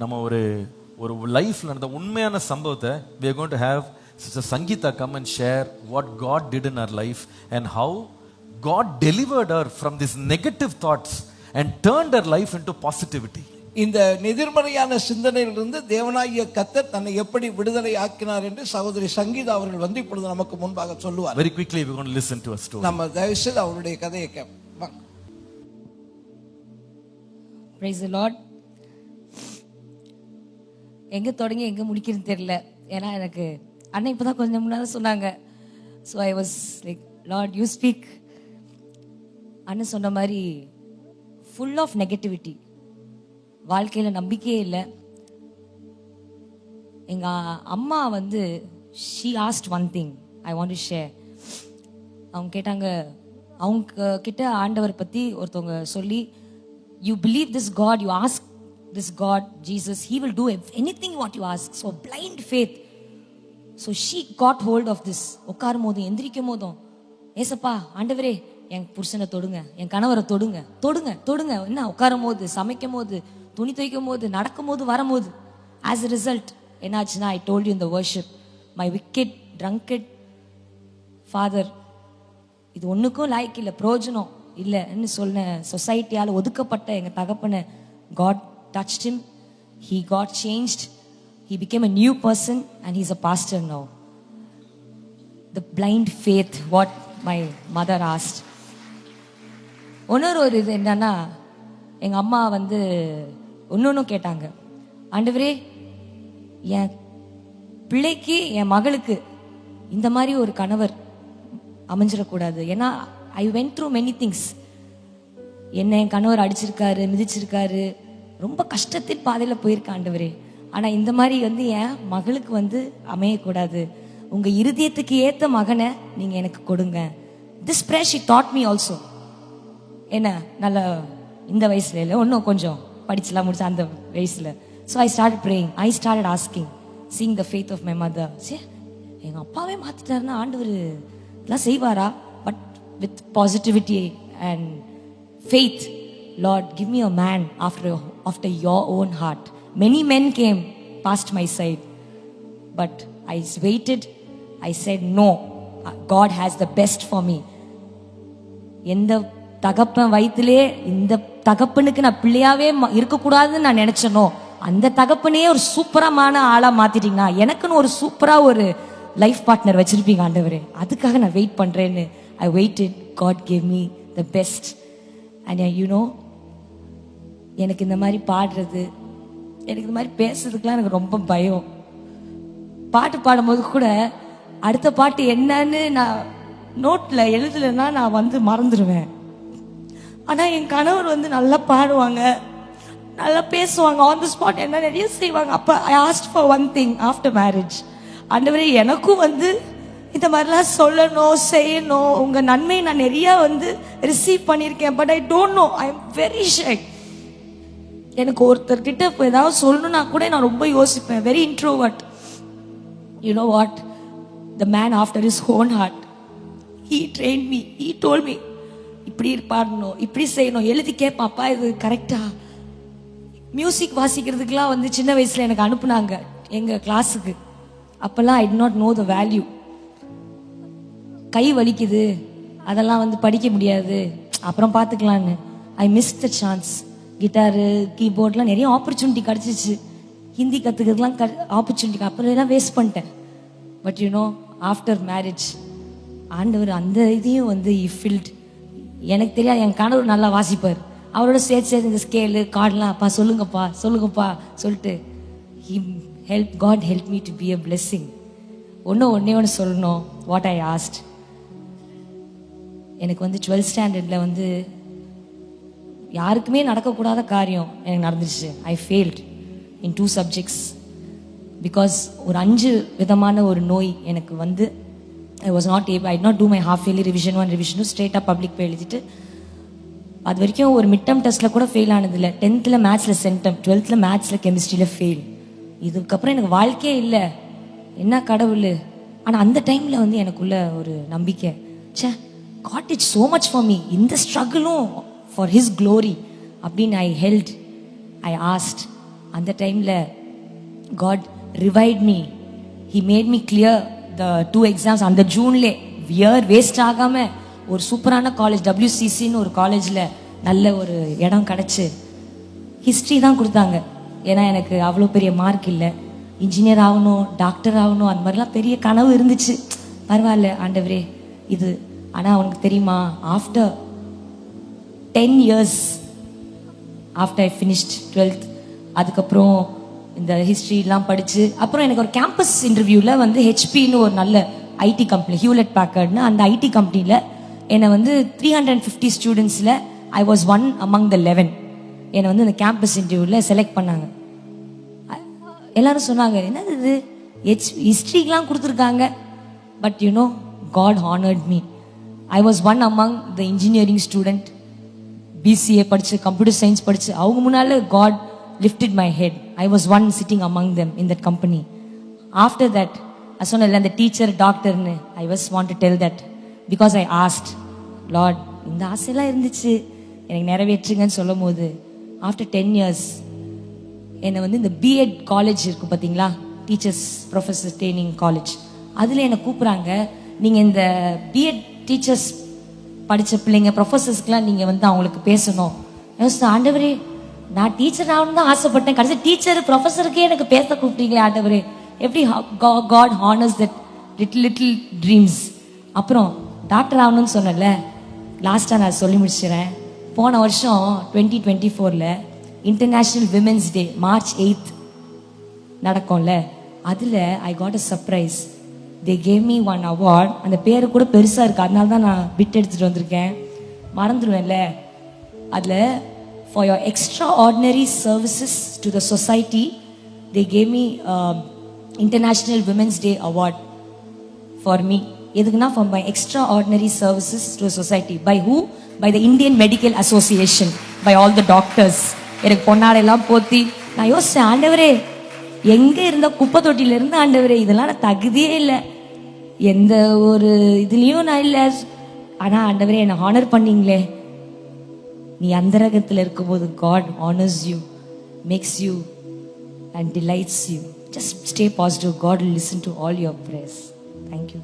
நம்ம ஒரு ஒரு லைஃப்ல நடந்த உண்மையான சம்பவத்தை we are going to have Sister Sangeeta come and share what God did in her life and how God delivered her from these negative thoughts and turned her life into positivity. இந்த எதிர்மறையான சிந்தனையிலிருந்து தேவனாகிய கர்த்தர் தன்னை எப்படி விடுதலை ஆக்கினார் என்று சகோதரி சங்கீதா அவர்கள் வந்து இப்பொழுது நமக்கு முன்பாக சொல்லுவார். Very quickly we are going to listen to a story. நம்ம தயவுசெய்து அவருடைய கதையை கேட்போம். Praise the Lord. எங்க தொடங்கி எங்க முடிக்கிறதுன்னு தெரியல. ஏன்னா எனக்கு அண்ணன் இப்பதான் கொஞ்சம் முன்னால சொன்னாங்க. So I was like, Lord, you speak. அண்ணன் சொன்ன மாதிரி full of negativity. வாழ்க்கையில நம்பிக்கையே இல்லை. எங்க அம்மா வந்து she asked one thing I want to share. அவங்க கேட்டாங்க, அவங்க கிட்ட ஆண்டவர் பத்தி ஒருத்தவங்க சொல்லி, you believe this God, you ask this God, Jesus, he will do anything what you ask. So blind faith. So she got hold of this. உட்காரும் போதும் எந்திரிக்கும் போதும், ஏசப்பா ஆண்டவரே என் புருஷனை தொடுங்க, என் கணவரை தொடுங்க, தொடுங்க தொடுங்க. என்ன உட்காரும் போது, சமைக்கும் போது, துணி துவைக்கும் போது, நடக்கும் போது, வரும்போது. ஆஸ் a ரிசல்ட் என்னாச்சுன்னா, I told you in the worship, my wicked drunkard father, இது ஒண்ணுக்கும் லாய்க்கு இல்லை, பிரயோஜனம் இல்லைன்னு சொன்ன சொசைட்டியால் ஒதுக்கப்பட்ட எங்க தகப்பனை God touched him, he got changed, he became a new person and he's a pastor now. The blind faith what my mother asked. ஒரு இது என்னன்னா, எங்க அம்மா வந்து ஒன்னும் கேட்டாங்க, ஆண்டவரே என் பிள்ளைக்கு என் மகளுக்கு இந்த மாதிரி ஒரு கணவர் அமைஞ்சிடக்கூடாது. ஏன்னா I went through many things. என்ன என் கணவர் அடிச்சிருக்காரு, மிதிச்சிருக்காரு, ரொம்ப கஷ்டத்தின் பாதையில போயிருக்க ஆண்டவரே. ஆனா இந்த மாதிரி வந்து என் மகளுக்கு வந்து அமையக்கூடாது. உங்க இருதயத்துக்கு ஏத்த மகனை நீங்க எனக்கு கொடுங்க. This prayer she taught me also. என்ன நல்ல இந்த வயசுல இல்லை, இன்னும் கொஞ்சம் படிச்சுலாம் முடிச்ச அந்த வயசுல. So I start praying, I started asking, seeing the faith of my mother. சே, எங்க அப்பாவே மாத்திட்டாருன்னா ஆண்டவர் இதெல்லாம் செய்வாரா? But with positivity and faith. Lord, give me a man after your own heart. Many men came past my side, but I waited. I said no, God has the best for me. எந்த தகப்பன் வயிற்றிலே இந்த தகப்பனுக்கு நான் பிள்ளையாவே இருக்கக்கூடாதுன்னு நான் நினைச்சனோ, அந்த தகப்பனே ஒரு சூப்பரமான ஆளா மாத்திட்டீங்கன்னா எனக்குன்னு ஒரு சூப்பரா ஒரு லைஃப் பார்ட்னர் வச்சிருப்பீங்க ஆண்டவரே. அதுக்காக நான் வெயிட் பண்றேன்னு I waited. God gave me the best. And you know, எனக்கு இந்த மாதிரி பாடுறது, எனக்கு இந்த மாதிரி பேசுறதுக்குலாம் எனக்கு ரொம்ப பயம். பாட்டு பாடும்போது கூட அடுத்த பாட்டு என்னன்னு நான் நோட்ல எழுதலைன்னா நான் வந்து மறந்துடுவேன். ஆனா என் கணவர் வந்து நல்லா பாடுவாங்க, நல்லா பேசுவாங்க, ஆன் தி ஸ்பாட் என்ன நிறைய செய்வாங்க. அப்ப I asked for one thing after marriage. ஆண்டவரே எனக்கும் வந்து இந்த மாதிரிலாம் சொல்லணும், செய்யணும், உங்க நன்மை நான் நிறைய வந்து ரிசீவ் பண்ணியிருக்கேன். But I don't know, I am very shy. எனக்கு ஒருத்தர்கிட்ட ஏதாவது சொல்லணும்னா கூட நான் ரொம்ப யோசிப்பேன். Very introvert. You know what? The man after his own heart, he trained me, he told me, இப்படி பாடணும், இப்படி செய்யணும், எழுதி கேட்பாப்பா இது கரெக்டா. மியூசிக் வாசிக்கிறதுக்கெல்லாம் வந்து சின்ன வயசுல எனக்கு அனுப்புனாங்க எங்க கிளாஸுக்கு. அப்பெல்லாம் I did not know the value. கை வலிக்குது, அதெல்லாம் வந்து படிக்க முடியாது, அப்புறம் பார்த்துக்கலான்னு. I miss the chance. கிட்டாரு, கீபோர்ட்லாம் நிறைய ஆப்பர்ச்சுனிட்டி கிடச்சிச்சு. ஹிந்தி கற்றுக்கிறதுலாம் ஆப்பர்ச்சுனிட்டி, அப்புறம் எல்லாம் வேஸ்ட் பண்ணிட்டேன். பட் யூனோ ஆஃப்டர் மேரேஜ் ஆண்டவர் அந்த இதையும் வந்து ஃபில்ட். எனக்கு தெரியாது, என் கணவர் நல்லா வாசிப்பார், அவரோட சேர்த்து இந்த ஸ்கேலு கார்டெலாம் அப்பா சொல்லுங்கப்பா சொல்லுங்கப்பா சொல்லிட்டு God helped me to be a blessing. ஒன்னே ஒன்று சொல்லணும். வாட் ஐ ஆஸ்ட், எனக்கு வந்து 12th ஸ்டாண்டர்டில் வந்து யாருக்குமே நடக்கக்கூடாத காரியம் எனக்கு நடந்துருச்சு. I failed in 2 subjects because ஒரு 5 விதமான ஒரு நோய் எனக்கு வந்து I was not able. I not to my half yearly revision 1 revision 2 ஸ்ட்ரெயிட்டாக பப்ளிக் போய் எழுதிட்டு அது வரைக்கும் ஒரு மிட் டர்ம் டெஸ்ட்டில் கூட ஃபெயில் ஆனதில்லை. 10th மேத்ஸில் சென்டம், 12th மேத்ஸில் கெமிஸ்ட்ரியில் ஃபெயில். இதுக்கப்புறம் எனக்கு வாழ்க்கையே இல்லை, என்ன கடவுள். ஆனால் அந்த டைமில் வந்து எனக்குள்ள ஒரு நம்பிக்கை, சே God did so much for me, இந்த ஸ்ட்ரகிளும் for his glory அப்படின்னு I held, I asked. அந்த டைம்ல God revived me. He made me clear the 2 exams அந்த ஜூன்லே இயர் வேஸ்ட் ஆகாம ஒரு சூப்பரான காலேஜ் WCCன்னு ஒரு காலேஜ்ல நல்ல ஒரு இடம் கிடைச்சு ஹிஸ்ட்ரி தான் கொடுத்தாங்க. ஏன்னா எனக்கு அவ்வளோ பெரிய மார்க் இல்லை, இன்ஜினியர் ஆகணும் டாக்டர் ஆகணும் அந்த மாதிரிலாம் பெரிய கனவு இருந்துச்சு. பரவாயில்ல ஆண்டவரே இது. ஆனால் அவனுக்கு தெரியுமா, after 10 years after I finished 12th அதுக்கப்புறம் இந்த ஹிஸ்ட்ரிலாம் படித்து அப்புறம் எனக்கு ஒரு கேம்பஸ் இன்டர்வியூவில் வந்து ஹெச்பின்னு ஒரு நல்ல ஐடி கம்பெனி, ஹியூலெட் பேக்கர்ட்னு அந்த ஐடி கம்பெனியில் என்னை வந்து 350 ஸ்டூடெண்ட்ஸில் I was one among the 11. என்னை வந்து இந்த கேம்பஸ் இன்டர்வியூவில் செலக்ட் பண்ணாங்க. எல்லாரும் சொன்னாங்க என்னது இது ஹிஸ்ட்ரிக்கெலாம் கொடுத்துருக்காங்க, but you know God honoured me. I was one among the engineering student, BCA படிச்சு கம்ப்யூட்டர் சயின்ஸ் படிச்சு அவங்க முன்னால God lifted my head. I was one sitting among them in that company. After that I சொன்னல அந்த teacher டாக்டர்னு I was want to tell that because I asked Lord இந்த ஆசையெல்லாம் இருந்துச்சு எனக்கு நிறைவேற்றுங்கன்னு சொல்லும் போது after 10 years என்னை வந்து இந்த B.Ed காலேஜ் இருக்கு பார்த்தீங்களா, டீச்சர்ஸ் ப்ரொஃபஸர் ட்ரைனிங் காலேஜ், அதில் என்னை கூப்பிட்றாங்க. நீங்கள் இந்த B.Ed டீச்சர்ஸ் படித்த பிள்ளைங்க ப்ரொஃபஸர்ஸ்க்குலாம் நீங்கள் வந்து அவங்களுக்கு பேசணும். ஆண்டவரே நான் டீச்சர் ஆகணும்னு தான் ஆசைப்பட்டேன், கடைசி டீச்சர் ப்ரொஃபஸருக்கே எனக்கு பேச கூப்பிட்டீங்களே ஆண்டவரே, எப்படி God honours that little dreams. அப்புறம் டாக்டர் ஆகணும்னு சொன்னல, லாஸ்ட்டாக நான் சொல்லி முடிச்சிடறேன். போன வருஷம் 2024 இன்டர்நேஷ்னல் விமென்ஸ் டே March 8 நடக்கும்ல, அதில் I got a surprise. They gave me one award. அந்த பேரு கூட பெருசாக இருக்குது, அதனால தான் நான் பிட் எடுத்துகிட்டு வந்திருக்கேன், மறந்துடுவேன்ல. அதில் for your extraordinary services to the society they gave me International Women's Day Award for me. எதுக்குன்னா for my extraordinary services to the society. By who? By the Indian Medical Association, by all the doctors. எனக்கு பொன்னாடெல்லாம் போத்தி நான் யோசிச்சேன், ஆண்டவரே எங்கே இருந்த குப்பை தொட்டியிலேருந்து ஆண்டவரே இதெல்லாம் நான் தகுதியே இல்லை, எந்த ஒரு இதுலேயும் நான் இல்லை, ஆனால் ஆண்டவரே என்னை ஹானர் பண்ணீங்களே. நீ அந்தரகத்தில் இருக்கும்போது God honors you, makes you and delights you. Just stay positive. God will listen to all your prayers. Thank you.